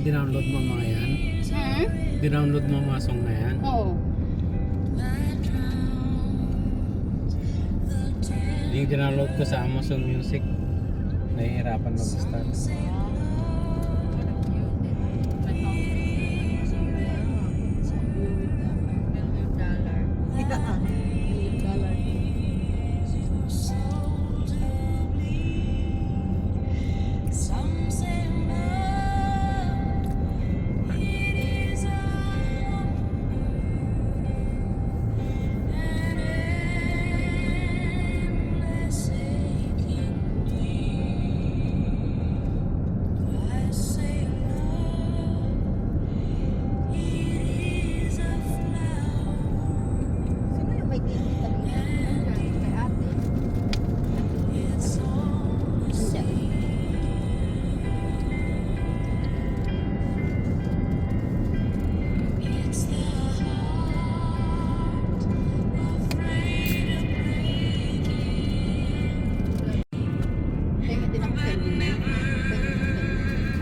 Dinownload mo mga yan? Dinownload mo mga song na yan? Oo. Yung dinownload ko sa Amazon Music, nahihirapan mag-start.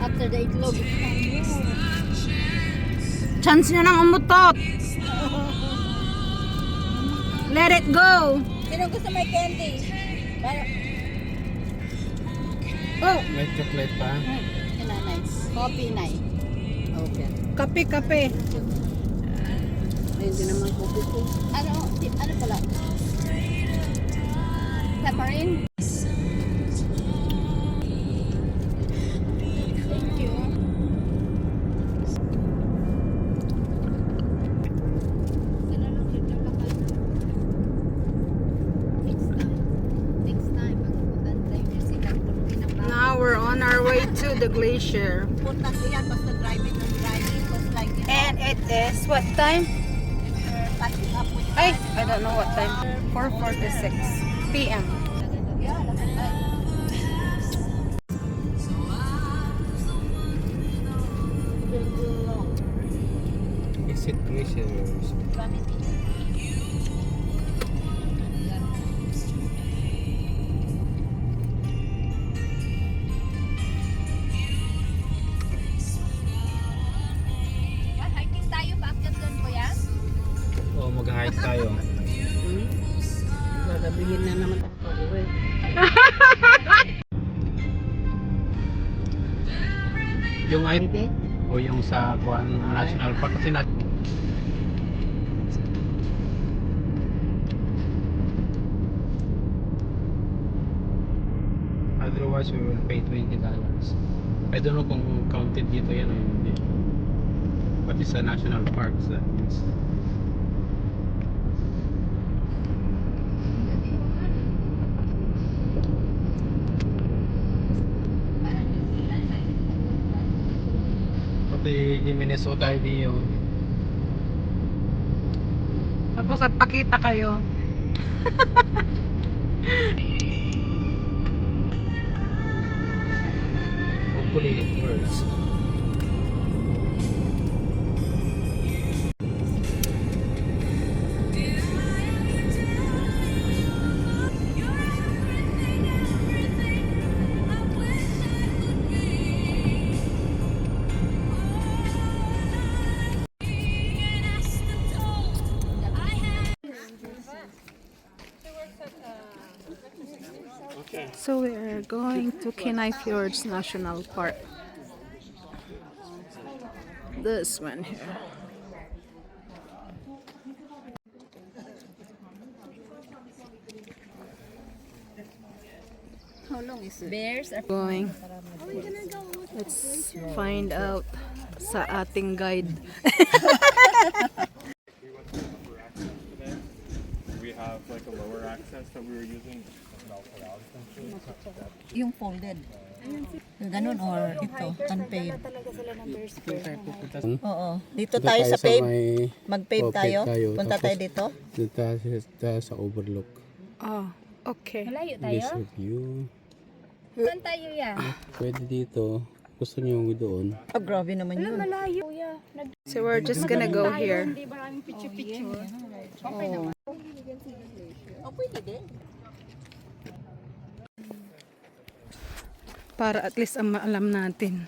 After the itlog. Chance niya nang umutot. Let it go. Sino gusto may candy? Oh. May chocolate pa? Nice. Coffee na okay. Kape. Ayun din naman coffee ko. Ano pala? Pepperin? Thank you. Next time, magpupunta tayo kasi Now we're on our way to the glacier. Punta siya, basta driving, was like, And it is what time? catching up with I don't know what time. 4:46 p.m. Exit Glaciers. hiking tayo pa after doon po yan? Oo, mag-hike tayo. Gagabihin na naman ako. Yung o yung sa Kuan National Park kasi otherwise we will pay $20. I don't know kung counted dito yan o hindi. Pati sa National Parks that means. Pati di Minnesota ID yun. Tapos at pakita kayo. Hopefully it works. So we are going to Kenai Fjords National Park. This one here. How long is it? Bears are Going. Let's find out sa ating guide. We have like a lower access that we were using. yung folded. Ganun or ito, unpaved. Oo. Dito tayo sa pave. Mag-pave tayo. Punta tayo dito. Dito tayo sa overlook. Oh, okay. malayo This tayo? view. Saan tayo ya? Pwede dito. Gusto niyo doon? Oh, grabe naman yun. Malayo ya. So we're just gonna go here. Hindi maraming picture-picture. Okay Oo. naman. Oh, pwede din. Para at least ang maalam natin.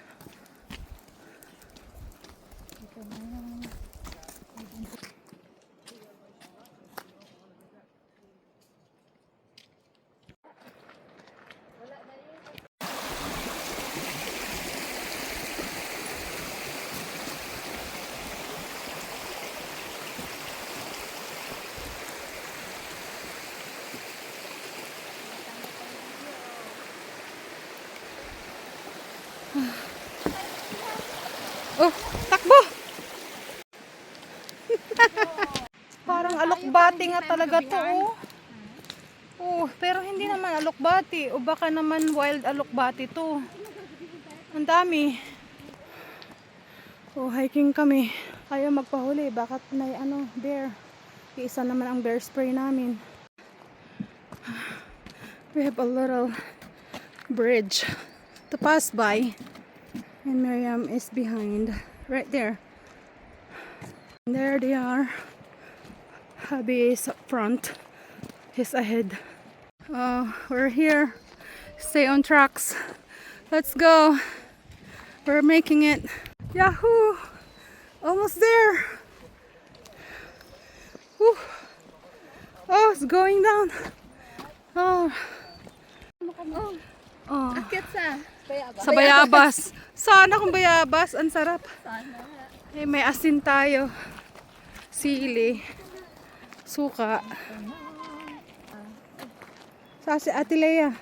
Oh, takbo! Parang alokbati nga talaga to, oh. Oh, pero hindi naman alokbati. O baka naman wild alokbati to. Ang dami. Oh, hiking kami. Ayaw magpahuli. Bakit may bear? Isa naman ang bear spray namin. We have a little bridge to pass by. And Miriam is behind. Right there. And there they are. Hubby is up front. He's ahead. We're here. Stay on tracks. Let's go. We're making it. Yahoo! Almost there. Whew. Oh, it's going down. Oh. Oh. Akit sa. Sa bayabas. Sana kung bayabas. Ang sarap. Eh, may asin tayo. Sili. Suka. Sa si Ate Lea.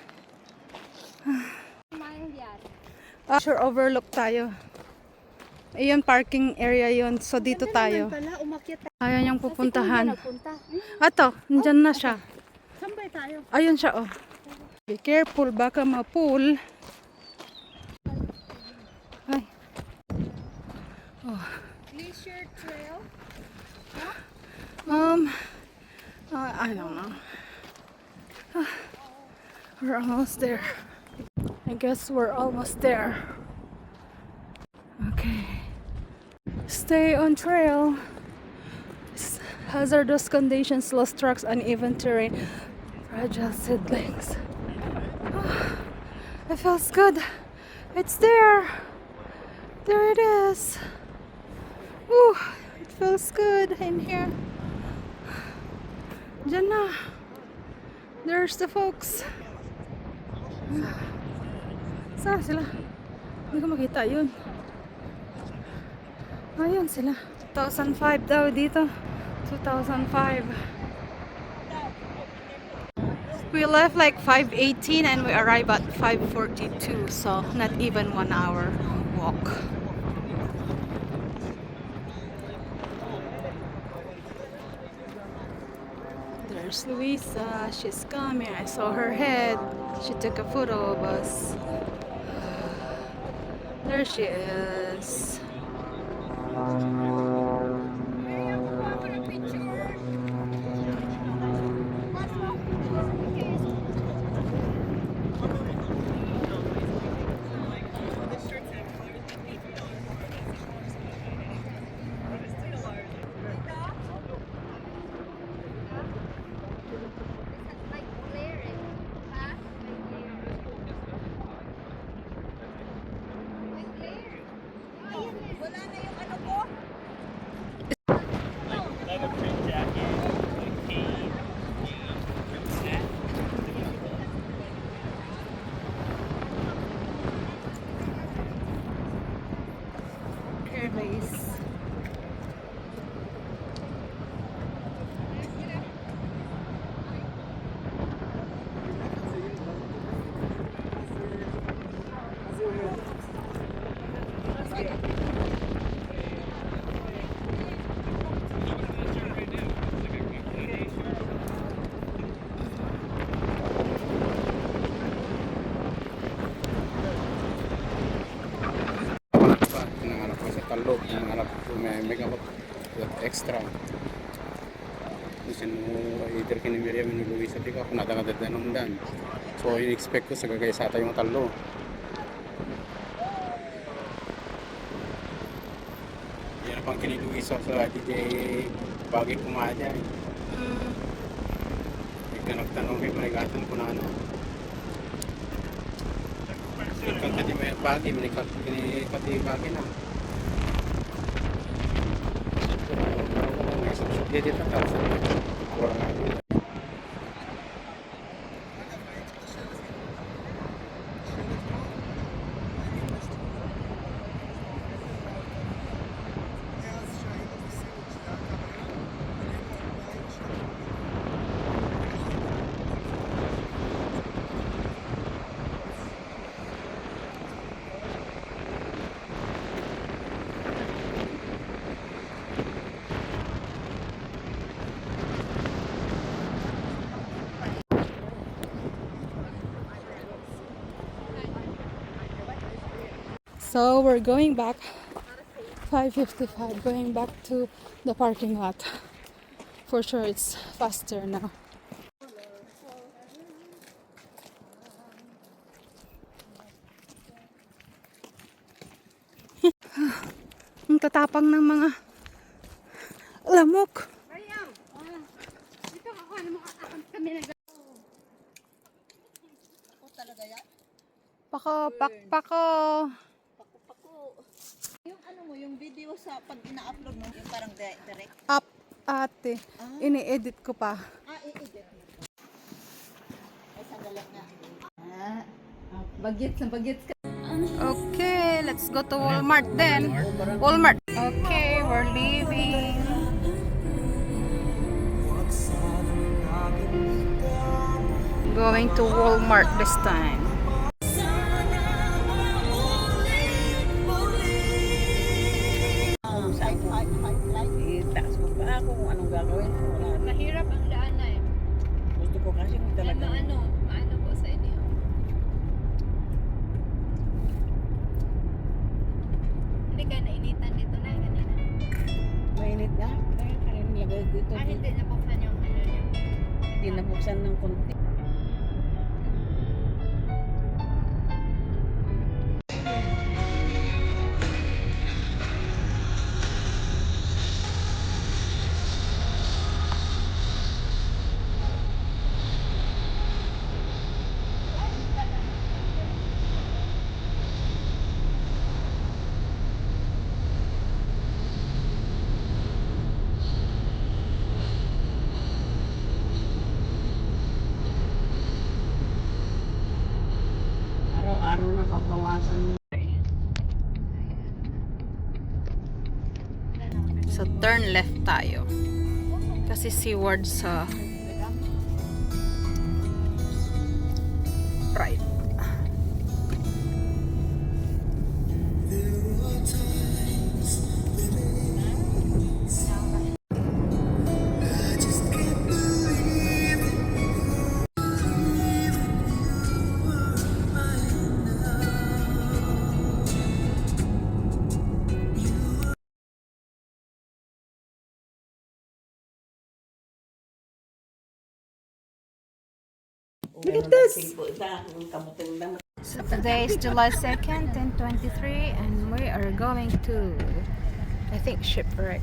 Sure, overlook tayo. Ayun, parking area yun. So, dito tayo. Ayaw niyang pupuntahan. Ato, nandyan na siya. Sambay tayo. Ayun siya, oh. Be careful, baka ma-pull. Ay. Oh. Glacier Trail. I don't know. We're almost there. I guess we're almost there. Okay. Stay on trail. Hazardous conditions, lost tracks, uneven terrain, fragile seedlings. Oh, it feels good. It's there. There it is. Ooh, it feels good in here. Diyan na. There's the folks. Saan sila? Hindi ko makita yun. Ayun sila. 2005 daw dito. 2005. We left like 5:18 and we arrived at 5:42. So not even 1 hour walk. There's Luisa. She's coming. I saw her head. She took a photo of us. There she is. Base. Talo, nanganap ko may megawatt extra. Kasi mo either kini Miriam ni Luisa di ko nadagdag na nung dan. So in-expect ko sa gagaysa tayo yung talo. Yan pang kini Luisa sa DJ bagi kumaja. Nagtanong kay Marigatan ko na ano. Kung kati may bagi, may kati bagi na. Dito tapos kurang na. So we're going back 5:55, going back to the parking lot. For sure it's faster now. Ang tatapang ng mga lamok. Dito ako, ano mo kami nag... Ako talaga yan. Pako. Yung ano mo, yung video sa pag ina-upload mo, yung parang direct. Up ate. Ini-edit ko pa. I-edit mo. Ay, sandali nga. Bagets ka. Okay, let's go to Walmart then. Walmart. Okay, we're leaving. Going to Walmart this time. Itaas mo pa ako kung anong gagawin ko. Wala na. Mahirap ang daan na eh. Gusto ko kasi talaga. Maano po sa inyo. Hindi ka nainitan dito na kanina. Mainit nga. Kaya kanina nilagay ko ito. Hindi nabuksan yung ano niya. Hindi nabuksan ng konti. Araw-araw na pabawasan mo. So turn left tayo. Kasi seaward sa right. Look at this! So today is July 2nd, 2023, and we are going to, I think, Shipwreck.